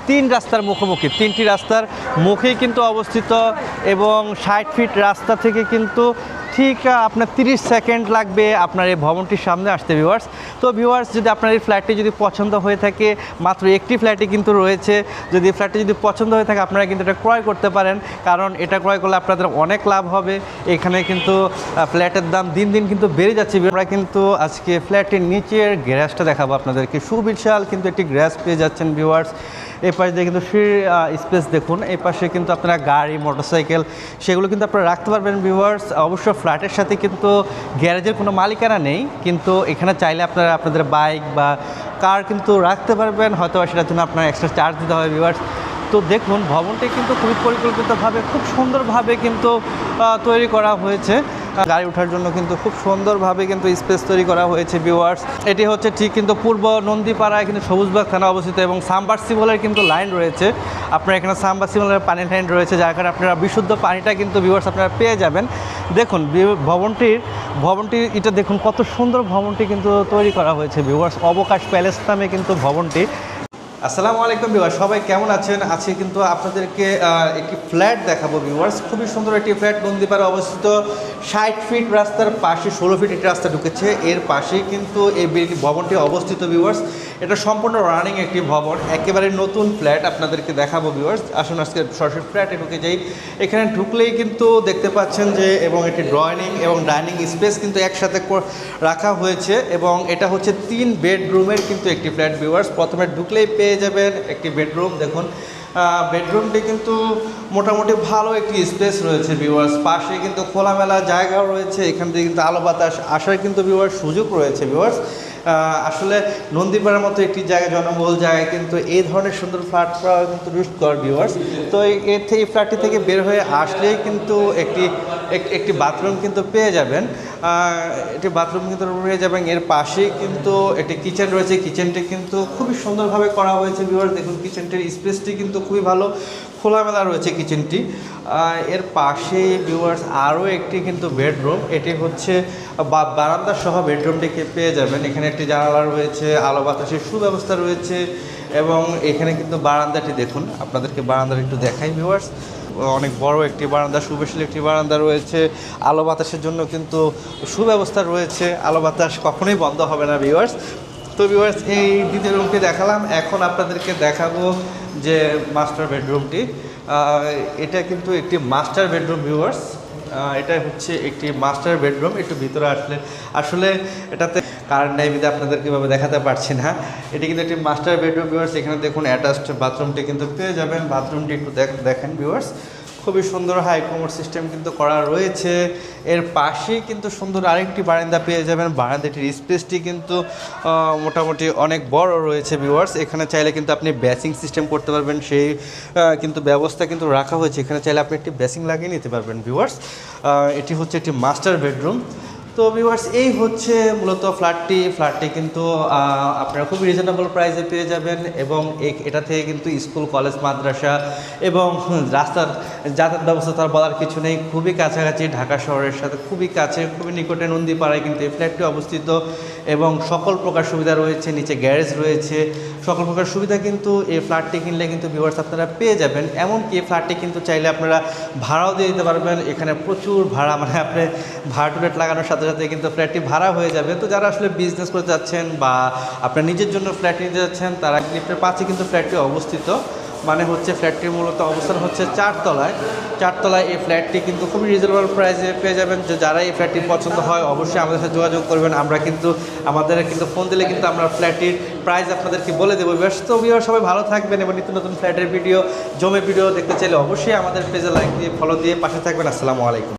তিন রাস্তার মুখোমুখি, তিনটি রাস্তার মুখেই কিন্তু অবস্থিত এবং 60 ফিট রাস্তা থেকে কিন্তু ঠিক আপনার 30 সেকেন্ড লাগবে আপনার এই ভবনটির সামনে আসতে ভিউয়ার্স। তো ভিউয়ার্স, যদি আপনার এই ফ্ল্যাটটি যদি পছন্দ হয়ে থাকে, মাত্র একটি ফ্ল্যাটই কিন্তু রয়েছে, যদি ফ্ল্যাটটি যদি পছন্দ হয়ে থাকে আপনারা কিন্তু এটা ক্রয় করতে পারেন, কারণ এটা ক্রয় করলে আপনাদের অনেক লাভ হবে। এখানে কিন্তু ফ্ল্যাটের দাম দিন দিন কিন্তু বেড়ে যাচ্ছে। আমরা কিন্তু আজকে ফ্ল্যাটের নিচের গ্যারেজটা দেখাবো আপনাদেরকে। সুবিশাল কিন্তু একটি গ্যারেজ পেয়ে যাচ্ছেন ভিউয়ার্স। এই পাশে দিয়ে কিন্তু ফ্রি স্পেস দেখুন, এই পাশে কিন্তু আপনারা গাড়ি, মোটরসাইকেল সেগুলো কিন্তু আপনারা রাখতে পারবেন ভিউয়ার্স। অবশ্য ফ্ল্যাটের সাথে কিন্তু গ্যারেজের কোনো মালিকানা নেই, কিন্তু এখানে চাইলে আপনারা আপনাদের বাইক বা কার কিন্তু রাখতে পারবেন, হয়তো সেটার জন্য আপনার এক্সট্রা চার্জ দিতে হবে ভিউয়ার্স। তো দেখুন, ভবনটি কিন্তু খুবই পরিকল্পিতভাবে খুব সুন্দরভাবে কিন্তু তৈরি করা হয়েছে। গাড়ি ওঠার জন্য কিন্তু খুব সুন্দরভাবে কিন্তু স্পেস তৈরি করা হয়েছে ভিউয়ার্স। এটি হচ্ছে ঠিক কিন্তু পূর্ব নন্দীপাড়ায় কিন্তু সবুজবাগ থানা অবস্থিত এবং সাবমার্সিবলের কিন্তু লাইন রয়েছে। আপনার এখানে সাবমার্সিবলের পানির লাইন রয়েছে, যার কারণে আপনারা বিশুদ্ধ পানিটা কিন্তু ভিউয়ার্স আপনারা পেয়ে যাবেন। দেখুন ভবনটির এটা দেখুন কত সুন্দর ভবনটি কিন্তু তৈরি করা হয়েছে ভিউয়ার্স। অবকাশ প্যালেস নামে কিন্তু ভবনটি। আসসালামু আলাইকুম ভিউয়ার্স, সবাই কেমন আছেন? আজকে কিন্তু আপনাদেরকে একটি ফ্ল্যাট দেখাবো ভিউয়ার্স। খুবই সুন্দর একটি ফ্ল্যাট, নন্দীপাড়া অবস্থিত। 60 ফিট রাস্তার পাশে 16 ফিট একটি রাস্তা ঢুকেছে, এর পাশেই কিন্তু এই ভবনটি অবস্থিত ভিউয়ার্স। এটা সম্পূর্ণ রানিং একটি ভবন, একেবারে নতুন ফ্ল্যাট আপনাদেরকে দেখাবো ভিউয়ার্স। আসুন আজকে সরাসরি ফ্ল্যাটে ঢুকে যাই। এখানে ঢুকলেই কিন্তু দেখতে পাচ্ছেন যে এবং একটি ড্রয়িং এবং ডাইনিং স্পেস কিন্তু একসাথে রাখা হয়েছে এবং এটা হচ্ছে 3 বেডরুমের কিন্তু একটি ফ্ল্যাট ভিউয়ার্স। প্রথমে ঢুকলেই পেয়ে যাবেন একটি বেডরুম। দেখুন বেডরুমটি কিন্তু মোটামুটি ভালো একটি স্পেস রয়েছে ভিউয়ার্স। পাশে কিন্তু খোলামেলা জায়গাও রয়েছে, এখান থেকে কিন্তু আলো বাতাস আসার কিন্তু ভিউয়ার্স সুযোগ রয়েছে ভিউয়ার্স। আসলে নন্দীপাড়ার মতো একটি জায়গায়, জনবহুল জায়গায় কিন্তু এই ধরনের সুন্দর ফ্ল্যাট পাওয়া কিন্তু রুষ্টকর ভিউয়ার্স। তো এই ফ্ল্যাটটি থেকে বের হয়ে আসলেই কিন্তু একটি বাথরুম কিন্তু পেয়ে যাবেন। একটি বাথরুম কিন্তু পেয়ে যাবেন। এর পাশেই কিন্তু একটি কিচেন রয়েছে, কিচেনটি কিন্তু খুবই সুন্দরভাবে করা হয়েছে ভিউয়ার্স। দেখুন কিচেনটির স্পেসটি কিন্তু খুবই ভালো, খোলামেলা রয়েছে কিচেনটি। এর পাশে ভিউয়ার্স আরও একটি কিন্তু বেডরুম, এটি হচ্ছে বারান্দা সহ বেডরুমটিকে পেয়ে যাবেন। এখানে একটি জানালা রয়েছে, আলো বাতাসের সুব্যবস্থা রয়েছে এবং এখানে কিন্তু বারান্দাটি দেখুন, আপনাদেরকে বারান্দাটা একটু দেখাই ভিউয়ার্স। অনেক বড় একটি বারান্দা, সুবিশাল একটি বারান্দা রয়েছে। আলো বাতাসের জন্য কিন্তু সুব্যবস্থা রয়েছে, আলো বাতাস কখনোই বন্ধ হবে না ভিউয়ার্স। তো ভিউয়ার্স, এই দ্বিতীয় রুমটি দেখালাম, এখন আপনাদেরকে দেখাবো যে মাস্টার বেডরুমটি। এটা কিন্তু একটি মাস্টার বেডরুম ভিউয়ার্স। এটা হচ্ছে একটি মাস্টার বেডরুম। একটু ভিতরে আসলে এটাতে কারেন্ট নাই বিধে আপনাদেরকে এভাবে দেখাতে পারছি না। এটি কিন্তু একটি মাস্টার বেডরুম ভিউয়ার্স। এখানে দেখুন অ্যাটাচড বাথরুমটি কিন্তু পেয়ে যাবেন। বাথরুমটি একটু দেখেন ভিউয়ার্স, খুবই সুন্দর হাই কমোড সিস্টেম কিন্তু করা রয়েছে। এর পাশেই কিন্তু সুন্দর আরেকটি বারান্দা পেয়ে যাবেন। বারান্দাটির স্পেসটি কিন্তু মোটামুটি অনেক বড় রয়েছে ভিউয়ার্স। এখানে চাইলে কিন্তু আপনি বেসিং সিস্টেম করতে পারবেন, সেই কিন্তু ব্যবস্থা কিন্তু রাখা হয়েছে। এখানে চাইলে আপনি একটি বেসিং লাগিয়ে নিতে পারবেন ভিউয়ার্স। এটি হচ্ছে একটি মাস্টার বেডরুম। তো ভিউয়ার্স, এই হচ্ছে মূলত ফ্ল্যাটটি কিন্তু আপনারা খুবই রিজনেবল প্রাইসে পেয়ে যাবেন এবং এটা থেকে কিন্তু স্কুল, কলেজ, মাদ্রাসা এবং রাস্তার যাতায়াত ব্যবস্থা তার বলার কিছু নেই। খুবই কাছাকাছি, ঢাকা শহরের সাথে খুবই কাছে, খুবই নিকটে নন্দীপাড়ায় কিন্তু এই ফ্ল্যাটটি অবস্থিত এবং সকল প্রকার সুবিধা রয়েছে। নিচে গ্যারেজ রয়েছে, সকল প্রকার সুবিধা কিন্তু এই ফ্ল্যাটটি কিনলে কিন্তু ভিউয়ার্স আপনারা পেয়ে যাবেন। এমনকি এই ফ্ল্যাটটি কিন্তু চাইলে আপনারা ভাড়াও দিয়ে দিতে পারবেন। এখানে প্রচুর ভাড়া, মানে আপনি ভাড়া টুলেট লাগানোর সাথে সাথে কিন্তু ফ্ল্যাটটি ভাড়া হয়ে যাবে। তো যারা আসলে বিজনেস করতে যাচ্ছেন বা আপনার নিজের জন্য ফ্ল্যাট নিতে যাচ্ছেন, তারা লিফটের পাশে কিন্তু ফ্ল্যাটটি অবস্থিত। মানে হচ্ছে ফ্ল্যাটটির মূলত অবস্থান হচ্ছে 4 তলায়। এই ফ্ল্যাটটি কিন্তু খুবই রিজনেবল প্রাইসে পেয়ে যাবেন। যে যারা এই ফ্ল্যাটটি পছন্দ হয় অবশ্যই আমাদের সাথে যোগাযোগ করবেন। আমাদের কিন্তু ফোন দিলে কিন্তু আমরা ফ্ল্যাটটির প্রাইস আপনাদেরকে বলে দেবো। তো ভিউয়ার সবাই ভালো থাকবেন এবং নিত্য নতুন ফ্ল্যাটের ভিডিও, জমি ভিডিও দেখতে চাইলে অবশ্যই আমাদের পেজে লাইক দিয়ে ফলো দিয়ে পাশে থাকবেন। আসসালামু আলাইকুম।